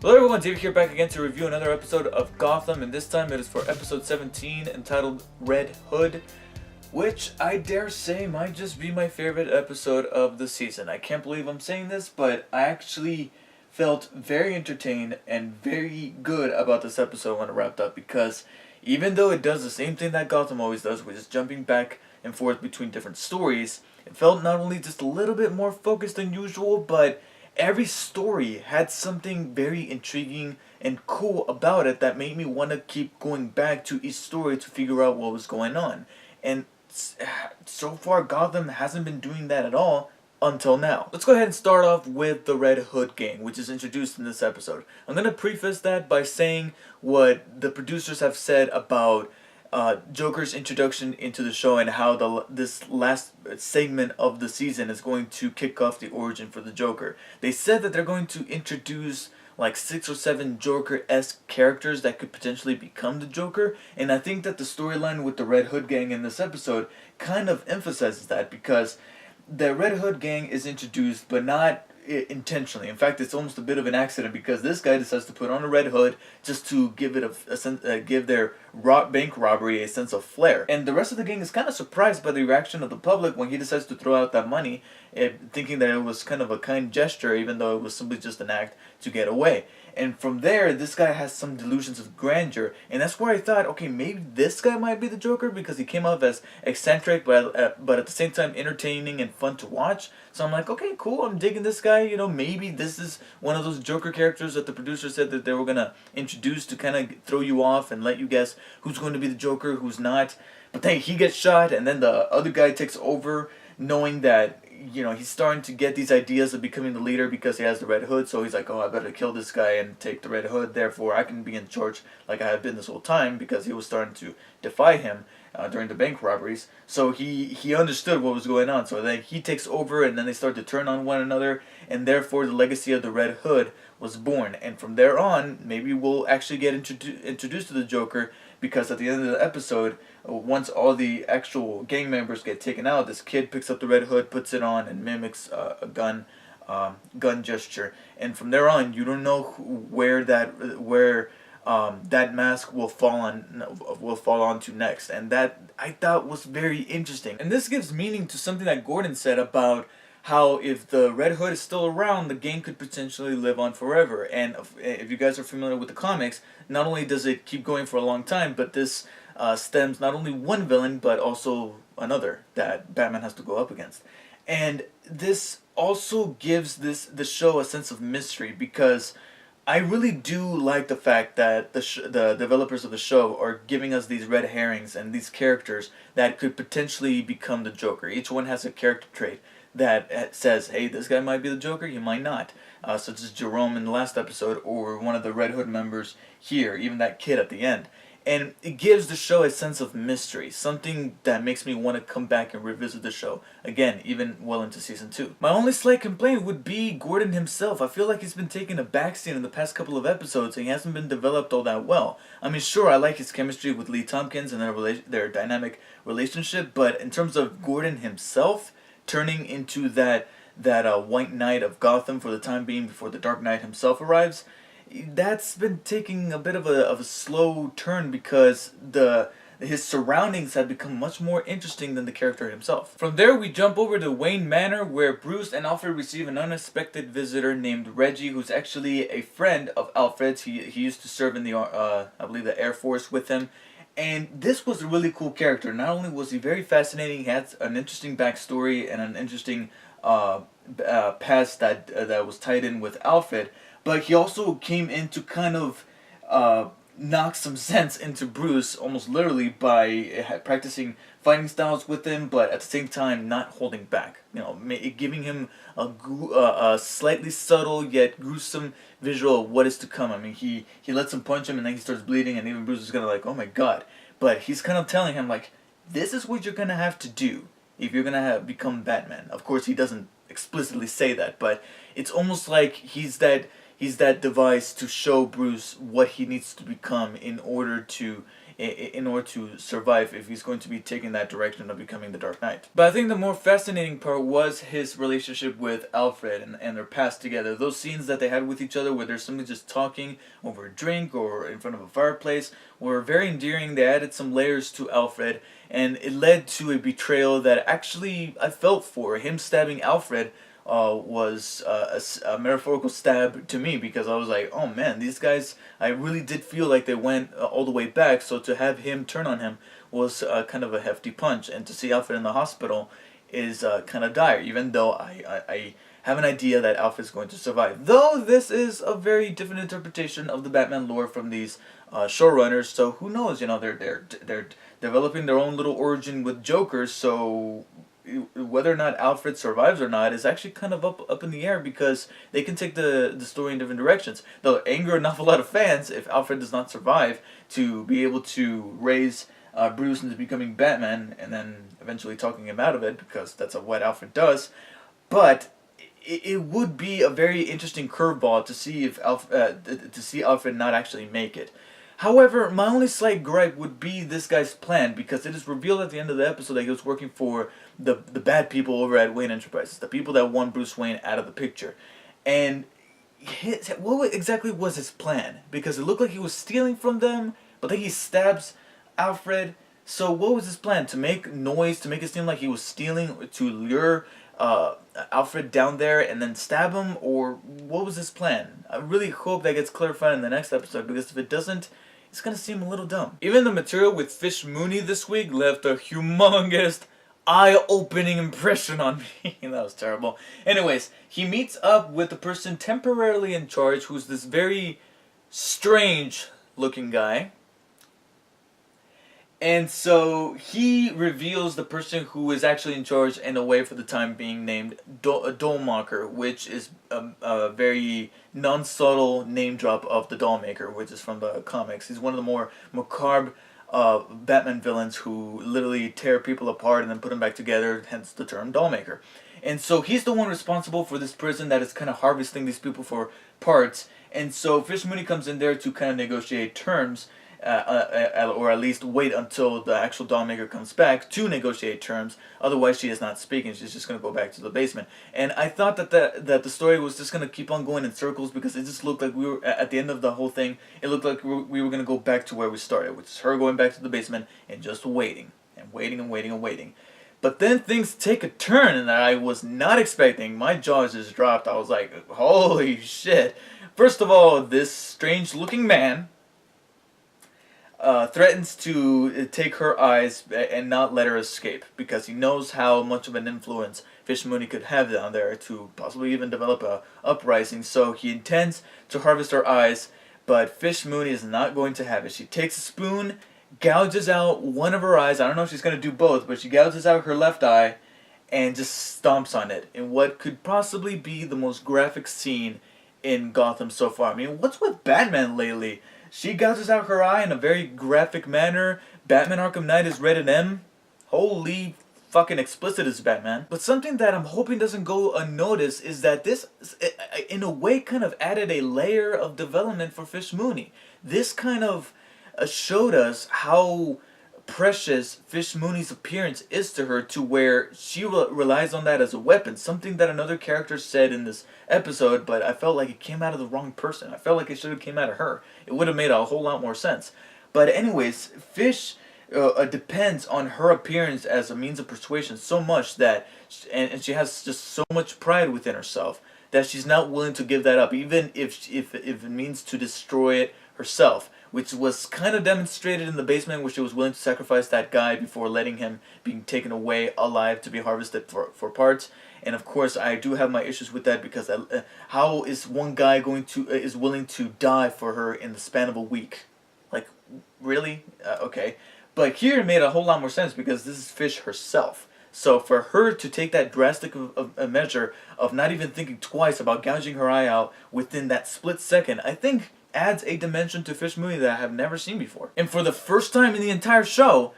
Hello everyone, David here back again to review another episode of Gotham, and this time it is for episode 17 entitled Red Hood, which I dare say might just be my favorite episode of the season. I can't believe I'm saying this, but I actually felt very entertained and very good about this episode when it wrapped up, because even though it does the same thing that Gotham always does, which is jumping back and forth between different stories, it felt not only just a little bit more focused than usual, but every story had something very intriguing and cool about it that made me want to keep going back to each story to figure out what was going on. And so far, Gotham hasn't been doing that at all until now. Let's go ahead and start off with the Red Hood gang, which is introduced in this episode. I'm going to preface that by saying what the producers have said about Joker's introduction into the show and how this last segment of the season is going to kick off the origin for the Joker. They said that they're going to introduce like 6 or 7 Joker-esque characters that could potentially become the Joker, and I think that the storyline with the Red Hood gang in this episode kind of emphasizes that, because the Red Hood gang is introduced but not intentionally. In fact, it's almost a bit of an accident, because this guy decides to put on a red hood just to give it a sense, give their bank robbery a sense of flair. And the rest of the gang is kind of surprised by the reaction of the public when he decides to throw out that money, thinking that it was kind of a kind gesture, even though it was simply just an act to get away. And from there, this guy has some delusions of grandeur, and that's where I thought, okay, maybe this guy might be the Joker, because he came off as eccentric, but at the same time entertaining and fun to watch. So I'm like, okay, cool, I'm digging this guy. You know, maybe this is one of those Joker characters that the producer said that they were gonna introduce to kind of throw you off and let you guess who's going to be the Joker, who's not. But then he gets shot, and then the other guy takes over, knowing that, you know, he's starting to get these ideas of becoming the leader because he has the Red Hood. So he's like, oh, I better kill this guy and take the Red Hood. Therefore, I can be in charge like I have been this whole time, because he was starting to defy him during the bank robberies. So he understood what was going on. So then he takes over, and then they start to turn on one another. And therefore, the legacy of the Red Hood was born. And from there on, maybe we'll actually get introduced to the Joker, because at the end of the episode, once all the actual gang members get taken out, this kid picks up the Red Hood, puts it on, and mimics a gun gesture. And from there on, you don't know where that mask will fall onto next. And that I thought was very interesting. And this gives meaning to something that Gordon said about how if the Red Hood is still around, the game could potentially live on forever. And if you guys are familiar with the comics, not only does it keep going for a long time, but this stems not only one villain, but also another that Batman has to go up against. And this also gives the show a sense of mystery, because I really do like the fact that the developers of the show are giving us these red herrings and these characters that could potentially become the Joker. Each one has a character trait that says, hey, this guy might be the Joker, he might not. Such as Jerome in the last episode, or one of the Red Hood members here, even that kid at the end. And it gives the show a sense of mystery, something that makes me want to come back and revisit the show again, even well into season 2. My only slight complaint would be Gordon himself. I feel like he's been taking a backseat in the past couple of episodes, and he hasn't been developed all that well. I mean, sure, I like his chemistry with Lee Tompkins and their dynamic relationship, but in terms of Gordon himself turning into that White Knight of Gotham for the time being before the Dark Knight himself arrives, that's been taking a bit of a slow turn, because his surroundings have become much more interesting than the character himself. From there, we jump over to Wayne Manor, where Bruce and Alfred receive an unexpected visitor named Reggie, who's actually a friend of Alfred's. He used to serve in the I believe the Air Force with him. And this was a really cool character. Not only was he very fascinating, he had an interesting backstory and an interesting past that was tied in with Alfred, but he also came in to kind of knock some sense into Bruce, almost literally, by practicing fighting styles with him, but at the same time not holding back. You know, giving him a slightly subtle yet gruesome visual of what is to come. I mean, he lets him punch him, and then he starts bleeding, and even Bruce is gonna like, oh my god. But he's kind of telling him, like, this is what you're gonna have to do if you're gonna become Batman. Of course, he doesn't explicitly say that, but it's almost like he's that device to show Bruce what he needs to become in order to in order to survive if he's going to be taking that direction of becoming the Dark Knight. But I think the more fascinating part was his relationship with Alfred and their past together. Those scenes that they had with each other where they're simply just talking over a drink or in front of a fireplace were very endearing. They added some layers to Alfred, and it led to a betrayal that actually I felt for. Him stabbing Alfred was a metaphorical stab to me, because I was like, oh man, these guys, I really did feel like they went all the way back, so to have him turn on him was kind of a hefty punch, and to see Alfred in the hospital is kind of dire, even though I have an idea that Alfred's going to survive. Though this is a very different interpretation of the Batman lore from these showrunners, so who knows, you know, they're developing their own little origin with Joker, so whether or not Alfred survives or not is actually kind of up in the air, because they can take the story in different directions. They'll anger an awful lot of fans if Alfred does not survive to be able to raise Bruce into becoming Batman and then eventually talking him out of it, because that's what Alfred does. But it would be a very interesting curveball to see if Alfred not actually make it. However, my only slight gripe would be this guy's plan, because it is revealed at the end of the episode that he was working for the bad people over at Wayne Enterprises, the people that want Bruce Wayne out of the picture. And what exactly was his plan? Because it looked like he was stealing from them, but then he stabs Alfred. So what was his plan? To make noise, to make it seem like he was stealing, to lure Alfred down there and then stab him? Or what was his plan? I really hope that gets clarified in the next episode, because if it doesn't, it's going to seem a little dumb. Even the material with Fish Mooney this week left a humongous, eye-opening impression on me. That was terrible. Anyways, he meets up with the person temporarily in charge, who's this very strange-looking guy. And so he reveals the person who is actually in charge in a way for the time being, named Dollmaker, which is a very non-subtle name drop of the Dollmaker, which is from the comics. He's one of the more macabre Batman villains who literally tear people apart and then put them back together, hence the term Dollmaker. And so he's the one responsible for this prison that is kind of harvesting these people for parts. And so Fish Mooney comes in there to kind of negotiate terms, or at least wait until the actual Dollmaker comes back to negotiate terms. Otherwise, she is not speaking. She's just going to go back to the basement. And I thought that the story was just going to keep on going in circles, because it just looked like we were, at the end of the whole thing, it looked like we were going to go back to where we started, which is her going back to the basement and just waiting and waiting and waiting and waiting. But then things take a turn that I was not expecting. My jaw just dropped. I was like, holy shit. First of all, this strange-looking man threatens to take her eyes and not let her escape, because he knows how much of an influence Fish Mooney could have down there to possibly even develop a uprising. So he intends to harvest her eyes, but Fish Mooney is not going to have it. She takes a spoon, gouges out one of her eyes. I don't know if she's going to do both, but she gouges out her left eye and just stomps on it in what could possibly be the most graphic scene in Gotham so far. I mean, what's with Batman lately? She gouges out her eye in a very graphic manner. Batman Arkham Knight is rated M. Holy fucking explicit is Batman. But something that I'm hoping doesn't go unnoticed is that this, in a way, kind of added a layer of development for Fish Mooney. This kind of showed us how precious Fish Mooney's appearance is to her, to where she relies on that as a weapon. Something that another character said in this episode, but I felt like it came out of the wrong person. I felt like it should have came out of her. It would have made a whole lot more sense. But anyways, Fish depends on her appearance as a means of persuasion so much that, and she has just so much pride within herself, that she's not willing to give that up, even if it means to destroy it herself, which was kind of demonstrated in the basement, where she was willing to sacrifice that guy before letting him being taken away alive to be harvested for parts. And of course, I do have my issues with that, because how is one guy is willing to die for her in the span of a week? Like, really? Okay. But here it made a whole lot more sense, because this is Fish herself. So for her to take that drastic of a measure of not even thinking twice about gouging her eye out within that split second, I think adds a dimension to Fish Mooney that I have never seen before. And for the first time in the entire show,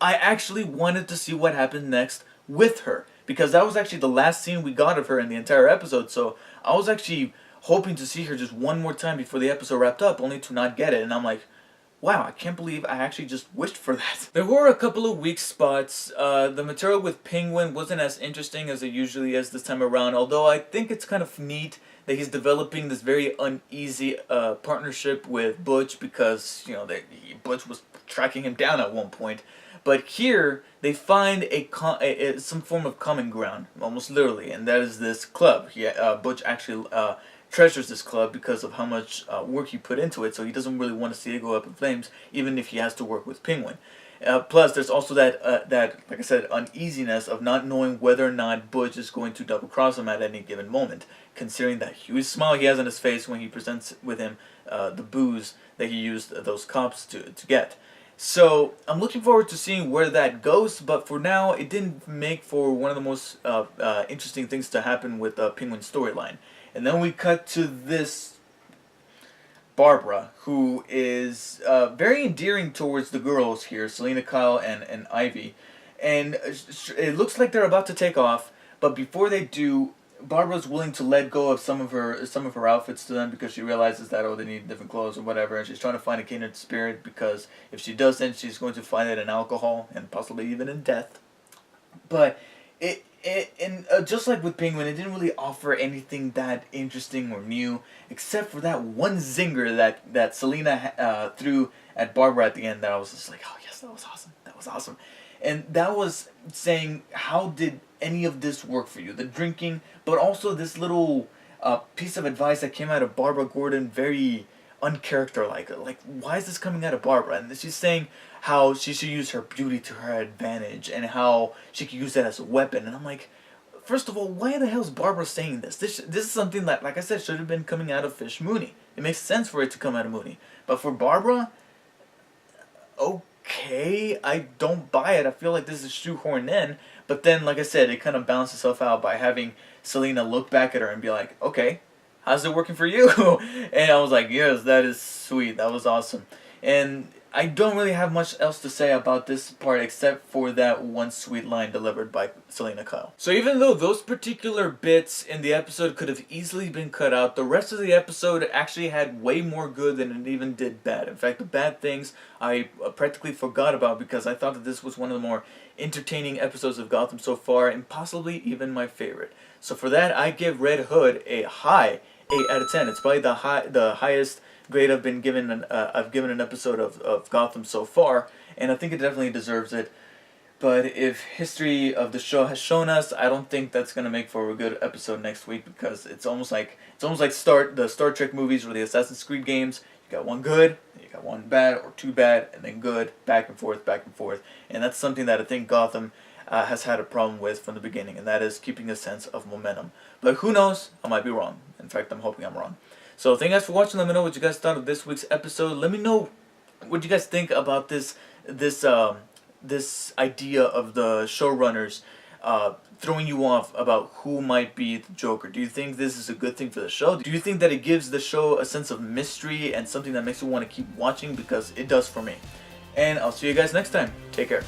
I actually wanted to see what happened next with her, because that was actually the last scene we got of her in the entire episode. So I was actually hoping to see her just one more time before the episode wrapped up, only to not get it. And I'm like, wow, I can't believe I actually just wished for that. There were a couple of weak spots. The material with Penguin wasn't as interesting as it usually is this time around, although I think it's kind of neat that he's developing this very uneasy partnership with Butch, because, you know, Butch was tracking him down at one point. But here, they find some form of common ground, almost literally, and that is this club. Butch actually treasures this club because of how much work he put into it, so he doesn't really want to see it go up in flames, even if he has to work with Penguin. Plus, there's also that, like I said, uneasiness of not knowing whether or not Butch is going to double-cross him at any given moment, considering that huge smile he has on his face when he presents with him the booze that he used those cops to get. So, I'm looking forward to seeing where that goes, but for now, it didn't make for one of the most interesting things to happen with Penguin's storyline. And then we cut to this Barbara, who is very endearing towards the girls here, Selena, Kyle, and Ivy. And it looks like they're about to take off, but before they do, Barbara's willing to let go of some of her outfits to them because she realizes that, oh, they need different clothes or whatever, and she's trying to find a kindred spirit, because if she doesn't, she's going to find it in alcohol and possibly even in death. But just like with Penguin, it didn't really offer anything that interesting or new, except for that one zinger that Selena threw at Barbara at the end. That I was just like, oh yes, that was awesome. That was awesome. And that was saying, how did any of this work for you? The drinking, but also this little piece of advice that came out of Barbara Gordon, very uncharacter-like. Like, why is this coming out of Barbara? And she's saying how she should use her beauty to her advantage, and how she could use that as a weapon. And I'm like, first of all, why the hell is Barbara saying this? This is something that, like I said, should have been coming out of Fish Mooney. It makes sense for it to come out of Mooney. But for Barbara, okay, I don't buy it. I feel like this is shoehorned in. But then, like I said, it kind of balanced itself out by having Selena look back at her and be like, okay, how's it working for you? And I was like, yes, that is sweet. That was awesome. And I don't really have much else to say about this part except for that one sweet line delivered by Selena Kyle. So even though those particular bits in the episode could have easily been cut out, the rest of the episode actually had way more good than it even did bad. In fact, the bad things I practically forgot about, because I thought that this was one of the more entertaining episodes of Gotham so far, and possibly even my favorite. So for that, I give Red Hood a high 8 out of 10. It's probably the highest grade I've given an episode of Gotham so far, and I think it definitely deserves it. But if history of the show has shown us, I don't think that's gonna make for a good episode next week, because it's almost like the Star Trek movies or the Assassin's Creed games. You got one good, you got one bad, or two bad, and then good, back and forth, and that's something that I think Gotham has had a problem with from the beginning, and that is keeping a sense of momentum. But who knows? I might be wrong. In fact, I'm hoping I'm wrong. So thank you guys for watching. Let me know what you guys thought of this week's episode. Let me know what you guys think about this idea of the showrunners throwing you off about who might be the Joker. Do you think this is a good thing for the show? Do you think that it gives the show a sense of mystery and something that makes you want to keep watching? Because it does for me. And I'll see you guys next time. Take care.